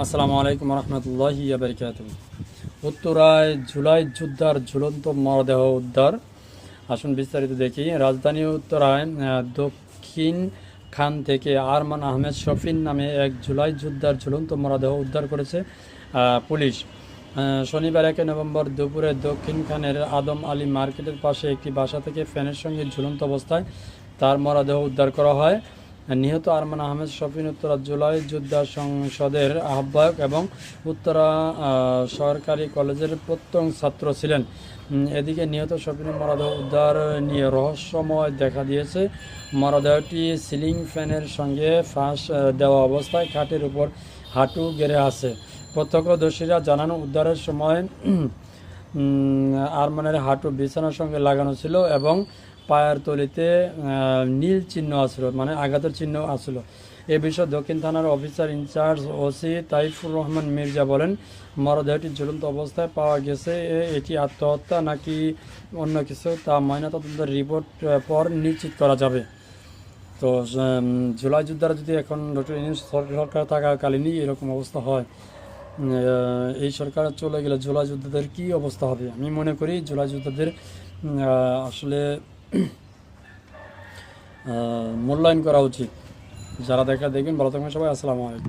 আসসালামু আলাইকুম রহমতুল্লাহি বারকাতুহু। উত্তরায় জুলাই যোদ্ধার ঝুলন্ত মরদেহ উদ্ধার। আসুন বিস্তারিত দেখি। রাজধানী উত্তরায় দক্ষিণ খান থেকে আরমান আহমেদ শফিন নামে এক জুলাই যোদ্ধার ঝুলন্ত মরদেহ উদ্ধার করেছে পুলিশ। শনিবার 1 নভেম্বর দুপুরে দক্ষিণ খানের আদম আলী মার্কেটের পাশে একটি বাসা থেকে ফ্যানের সঙ্গে ঝুলন্ত অবস্থায় তার মরদেহ উদ্ধার করা হয়। নিহত আরমান আহমেদ শফিন উত্তরা জুলাই যোদ্ধা সংসদের আহ্বায়ক এবং উত্তরা সরকারি কলেজের প্রত্যং ছাত্র ছিলেন। এদিকে নিহত শফিনের মরদেহ উদ্ধার নিয়ে রহস্যময় দেখা দিয়েছে। মরদেহটি সিলিং ফ্যানের সঙ্গে ফাঁস দেওয়া অবস্থায় খাটের উপর হাঁটু গেড়ে আছে। প্রত্যক্ষদর্শীরা জানান, উদ্ধারের সময় আরমানের হাঁটু বিছানার সঙ্গে লাগানো ছিল এবং পায়ের তলিতে নীল চিহ্ন আছিল, মানে আঘাতের চিহ্ন আছিল। এ বিষয়ে দক্ষিণ থানার officer in charge OC Taifur Rahman Mirza বলেন, মরদেহটি ঝুলন্ত অবস্থায় পাওয়া গেছে। এটি আত্মহত্যা নাকি অন্য কিছু তা ময়নাতদন্তের রিপোর্ট পর নিশ্চিত করা যাবে। তো জুলাই যোদ্ধারা যদি এখন ডক্টর ইউনূস সরকার থাকাকালীনই এরকম অবস্থা হয়, এই সরকার চলে গেলে জুলাই যোদ্ধাদের কী অবস্থা হবে? আমি মনে করি জুলাই যোদ্ধাদের আসলে মূল্যায়ন করা উচিত। যারা দেখবেন, ভালো থাকবেন সবাই। আসসালামু আলাইকুম।